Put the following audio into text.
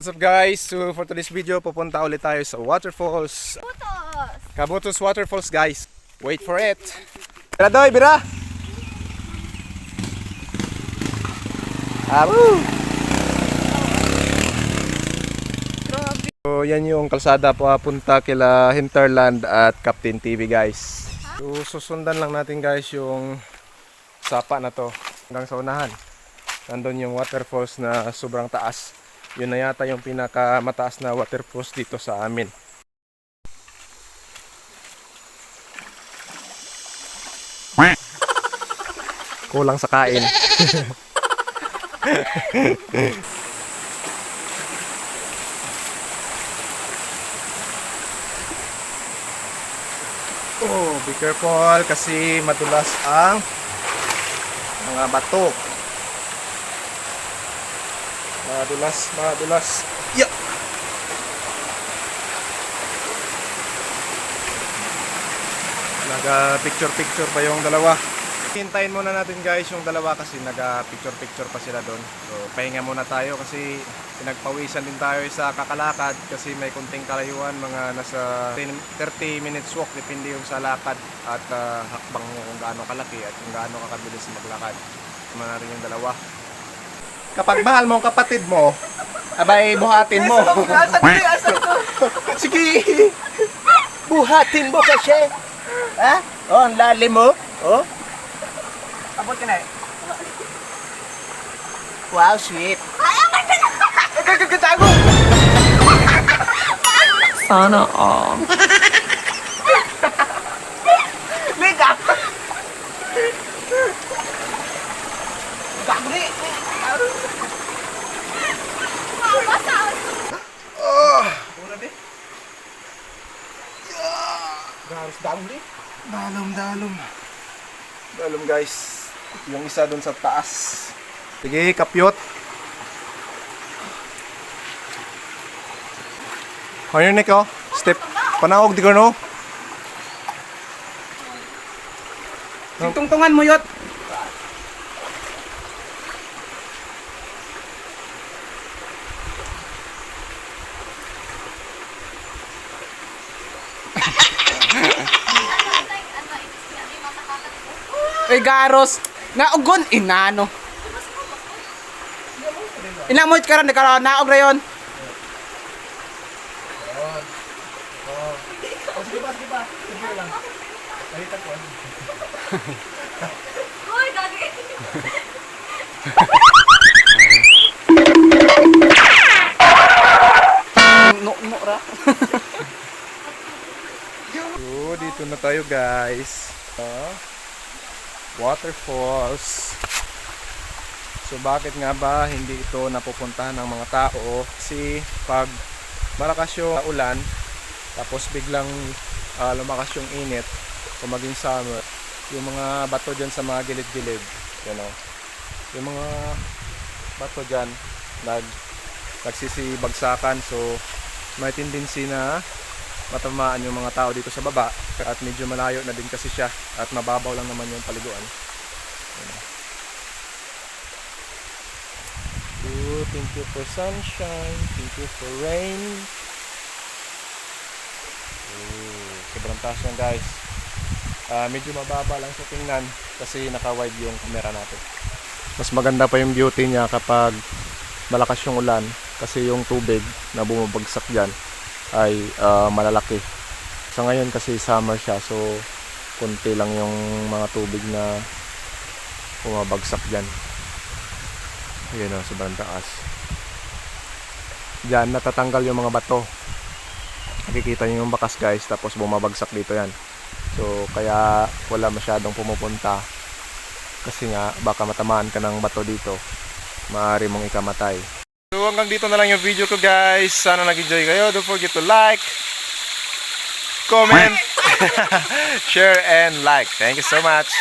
What's up guys? So for today's video, pupunta ulit tayo sa waterfalls. Cabotos Waterfalls guys. Wait for it. Bira doy, bira! Woo! So yan yung kalsada papunta kila Hinterland at Captain TV guys. So susundan lang natin guys yung sapa na to hanggang sa unahan. Nandun yung waterfalls na sobrang taas. Yun na yata yung pinakamataas na waterfalls dito sa amin. Kulang sa kain. Oh, be careful kasi madulas ang mga bato. Madulas. Yeah. Naga-picture pa yung dalawa. Hintayin muna natin guys yung dalawa kasi naga-picture pa sila doon. So, pahinga muna tayo kasi pinagpawisan din tayo sa kakalakad kasi may kunting kalayuan, mga nasa 30 minutes walk depende yung sa lakad at hakbang mo kung gaano kalaki at kung gaano kakabilis maglakad. Tama na rin yung dalawa. Kapag mahal mo ang kapatid mo, abay buhatin mo. Sige. Buhatin mo kasi. Ha? Oh, ang lalim mo. Oh. Abot ka na. Wow, sweet. Kagagago. Sana all. Liga. Gagri. Dalom guys. Yung isa doon sa taas. Sige, kapyot. Ano yun, Nico? Step. Panawag di ko, no? Tungtungan mo yot. Ay garos, naugon inano. Inamoy ka ron, naog na yun. Sige pa. Sige lang. Balitan ko. Hoy, gagi! No ra. So, dito na tayo guys. Waterfalls. So bakit nga ba hindi ito napupuntahan ng mga tao? Kasi pag malakas yung ulan, tapos biglang lumakas yung init, o maging summer, yung mga bato dyan sa mga gilid-gilid, yung mga bato dyan nagsisibagsakan, so may tendency na matamaan yung mga tao dito sa baba at medyo malayo na din kasi siya at mababaw lang naman yung paliguan. So, thank you for sunshine, thank you for rain. Sobrang taas yan guys. Medyo mababa lang sa tingnan kasi naka-wide yung camera natin. Mas maganda pa yung beauty niya kapag malakas yung ulan kasi yung tubig na bumabagsak dyan ay malalaki. Sa ngayon kasi summer siya, so konti lang yung mga tubig na bumabagsak dyan. Ayun o, sobrang taas. Dyan natatanggal yung mga bato. Nakikita nyo yung bakas guys, tapos bumabagsak dito yan. So kaya wala masyadong pumupunta kasi nga baka matamaan ka ng bato dito, maaari mong ikamatay. So hanggang dito na lang yung video ko guys. Sana nag-enjoy kayo. Don't forget to like, comment, share and like. Thank you so much.